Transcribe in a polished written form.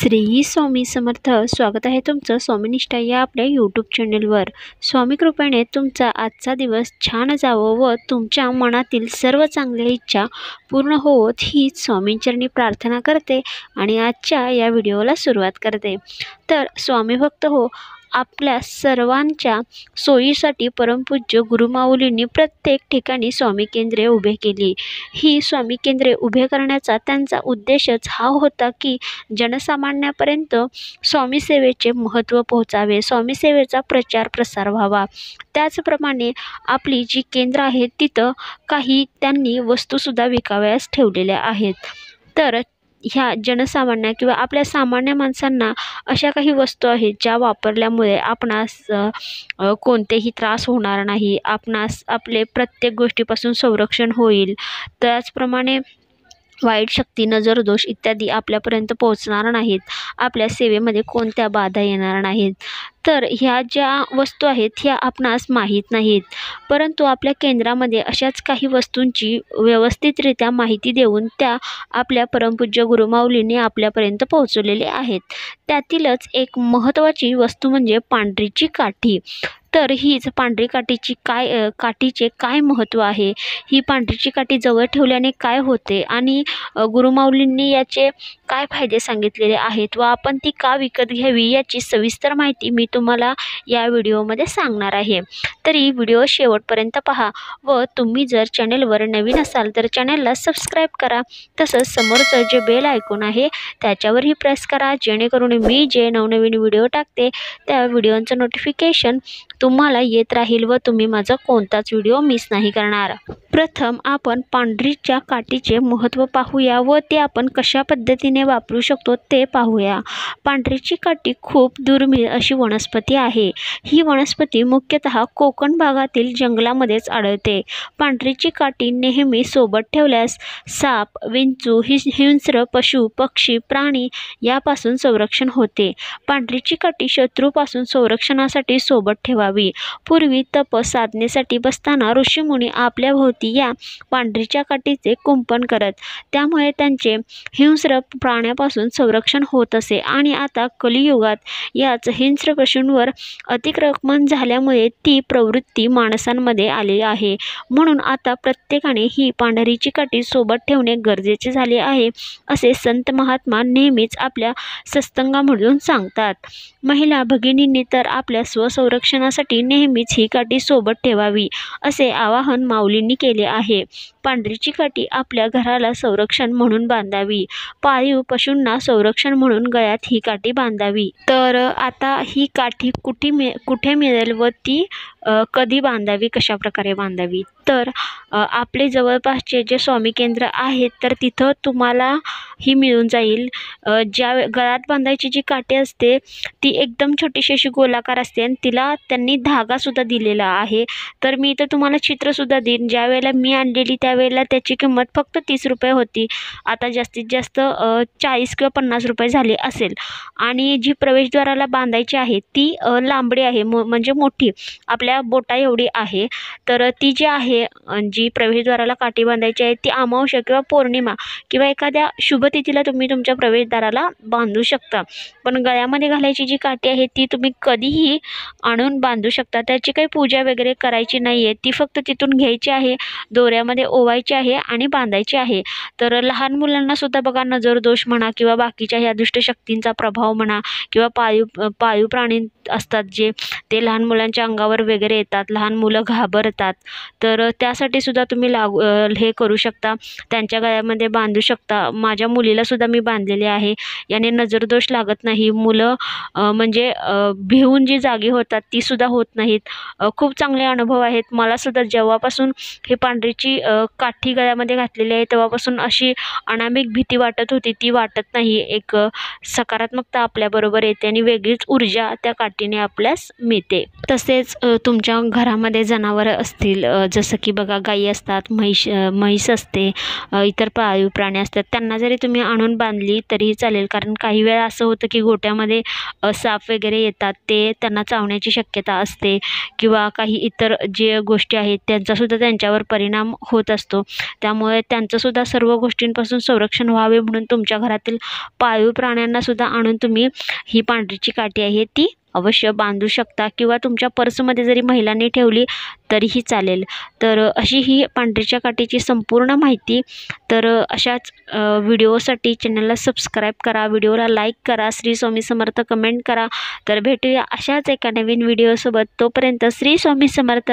श्री स्वामी समर्थ. स्वागत आहे तुमचं स्वामीनिष्ठा या आपल्या यूट्यूब चॅनलवर. स्वामी कृपेने तुमचा आजचा दिवस छान जावो व तुमच्या मनातील सर्व चांगल्या इच्छा पूर्ण होवोत हीच स्वामींचरणी प्रार्थना करते आणि आजच्या या व्हिडिओला सुरुवात करते. तर स्वामी भक्त हो, आपल्या सर्वांच्या सोयीसाठी परमपूज्य गुरुमाऊलींनी प्रत्येक ठिकाणी स्वामी केंद्रे उभे केली. ही स्वामी केंद्रे उभे करण्याचा त्यांचा उद्देशच हा होता की जनसामान्यापर्यंत स्वामी सेवेचे महत्त्व पोहोचावे, स्वामी सेवेचा प्रचार प्रसार व्हावा. त्याचप्रमाणे आपली जी केंद्र आहेत तिथं काही त्यांनी वस्तूसुद्धा विकावयास ठेवलेल्या आहेत. तर ह्या जनसामान्य किंवा आपल्या सामान्य माणसांना अशा काही वस्तू आहेत ज्या वापरल्यामुळे आपणास कोणतेही त्रास होणार नाही, आपणास आपले प्रत्येक गोष्टीपासून संरक्षण होईल. त्याचप्रमाणे वाईट शक्ती, नजर दोष इत्यादी आपल्यापर्यंत पोहोचणार नाहीत, आपल्या सेवेमध्ये कोणत्या बाधा येणार नाहीत. तर ह्या ज्या वस्तू आहेत ह्या आपणास माहीत नाहीत, परंतु आपल्या केंद्रामध्ये अशाच काही वस्तूंची व्यवस्थितरित्या माहिती देऊन त्या आपल्या परमपूज्य गुरुमाऊलींनी आपल्यापर्यंत पोहोचवलेले आहेत. त्यातीलच एक महत्त्वाची वस्तू म्हणजे पांढरीची काठी. तर हीच पांढरी काठीचे काय महत्त्व आहे, ही पांढरीची काठी जवळ ठेवल्याने काय होते आणि गुरुमाऊलींनी याचे काय फायदे सांगितलेले आहेत व आपण ती का विकत घ्यावी याची सविस्तर माहिती मी तुम्हाला या व्हिडिओमध्ये सांगणार आहे. तरी व्हिडिओ शेवटपर्यंत पहा व तुम्ही जर चॅनलवर नवीन असाल तर चॅनलला सबस्क्राईब करा. तसंच समोरचं जे बेल आयकॉन आहे त्याच्यावरही प्रेस करा, जेणेकरून मी जे नवनवीन व्हिडिओ टाकते त्या व्हिडिओचं नोटिफिकेशन तुम्हाला येत राहील व तुम्ही माझा कोणताच व्हिडिओ मिस नाही करणार. प्रथम आपण पांढरीच्या काठीचे महत्त्व पाहूया व ते आपण कशा पद्धतीने वापरू शकतो ते पाहूया. पांढरीची काठी खूप दुर्मिळ अशी वनस्पती आहे. ही वनस्पती मुख्यतः कोकण भागातील जंगलामध्येच आढळते. पांढरीची काठी नेहमी सोबत ठेवल्यास साप, विंचू, हिंस्र, पशु, पक्षी, प्राणी यापासून संरक्षण होते. पांढरीची काठी शत्रूपासून संरक्षणासाठी सोबत ठेवावी. पूर्वी तप साधनेसाठी बसताना ऋषीमुनी आपल्या भोवती या पांढरीच्या काठीचे कुंपण करत, त्यामुळे त्यांचे हिंस्र प्राण्यापासून संरक्षण होत असे. आणि आता कलियुगात याच हिंस्र पशूंवर अतिक्रमण झाल्यामुळे ती प्रवृत्ती माणसांमध्ये आली आहे. म्हणून आता प्रत्येकाने ही पांढरीची काठी सोबत ठेवणे गरजेचे झाले आहे असे संत महात्मा नेहमीच आपल्या सत्संगामधून सांगतात. महिला भगिनींनी तर आपल्या स्वसंरक्षणासाठी नेहमीच ही काठी सोबत ठेवावी असे आवाहन माऊलींनी केले आहे. पांढरीची काठी आपल्या घराला संरक्षण म्हणून बांधावी, पाळीव पशूंना संरक्षण म्हणून गळ्यात ही काठी बांधावी. तर आता ही काठी कुठे मिळेल व ती कधी बांधावी, कशा प्रकारे बांधावी? तर आपले जवळपासचे जे स्वामी केंद्र आहेत तर तिथं तुम्हाला ही मिळून जाईल. ज्या गळ्यात बांधायची जी काठी असते ती एकदम छोटीशी अशी गोलाकार असते आणि तिला त्यांनी धागासुद्धा दिलेला आहे. तर मी इथं तुम्हाला चित्रसुद्धा देईन. ज्या वेळेला मी आणलेली त्यावेळेला त्याची किंमत फक्त 30 रुपये होती. आता जास्तीत जास्त 40 किंवा 50 रुपये झाले असेल. आणि जी प्रवेशद्वाराला बांधायची आहे ती लांबडी आहे, म्हणजे मोठी, आपल्या बोटा एवढी आहे. तर ती जी आहे जी प्रवेशद्वाराला काठी बांधायची आहे ती अमावस्या किंवा पौर्णिमा किंवा एखाद्या शुभतिथीला तुम्ही तुमच्या प्रवेशद्वाराला बांधू शकता. पण गळ्यामध्ये घालायची जी काठी आहे ती तुम्ही कधीही आणून बांधू शकता. त्याची काही पूजा वगैरे करायची नाही आहे, ती फक्त तिथून घ्यायची आहे, दोऱ्यामध्ये ओवायची आहे आणि बांधायची आहे. तर लहान मुलांना सुद्धा बघा नजर दोष म्हणा किंवा बाकीच्या ह्या दुष्टशक्तींचा प्रभाव म्हणा किंवा पाळीव प्राणी असतात जे ते लहान मुलांच्या अंगावर वगैरे येतात, लहान मुलं घाबरतात. तर त्यासाठी सुद्धा तुम्ही हे करू शकता, त्यांच्या गळ्यामध्ये बांधू शकता. माझ्या मुलीला सुद्धा मी बांधलेले आहे. याने नजरदोष लागत नाही, मुलं म्हणजे भिवून जी जागी होतात ती सुद्धा होत नाहीत. खूप चांगले अनुभव आहेत. मला सुद्धा जेव्हापासून हे पांढरीची काठी गळ्यामध्ये घातलेली आहे तेव्हापासून अशी अनामिक भीती वाटत होती, ती वाटत नाही. एक सकारात्मकता आपल्याबरोबर येते आणि वेगळीच ऊर्जा त्या काठीने आपल्यास मिळते. तसेच तुमच्या घरामध्ये जनावरं असतील, जसं की बघा गाई असतात, म्हैस असते, इतर पाळीव प्राणी असतात, त्यांना जरी तुम्ही आणून बांधली तरीही चालेल. कारण काही वेळा असं होतं की गोठ्यामध्ये साप वगैरे येतात, ते त्यांना चावण्याची शक्यता असते किंवा काही इतर जे गोष्टी आहेत त्यांचासुद्धा त्यांच्यावर परिणाम होत असतो, त्यामुळे त्यांचंसुद्धा सर्व गोष्टींपासून संरक्षण व्हावे म्हणून तुमच्या घरातील पाळीव प्राण्यांनासुद्धा आणून तुम्ही ही पांढरीची काठी आहे ती अवश्य बांधू शकता, किंवा तुमच्या पर्समध्ये जरी महिलांनी ठेवली तरीही चालेल. तर अशी ही पांढरीच्या काठीची संपूर्ण माहिती. तर अशाच व्हिडिओसाठी चॅनलला सबस्क्राईब करा, व्हिडिओला लाईक करा, श्री स्वामी समर्थ कमेंट करा. तर भेटूया अशाच एका नवीन व्हिडिओसोबत. तोपर्यंत श्री स्वामी समर्थ.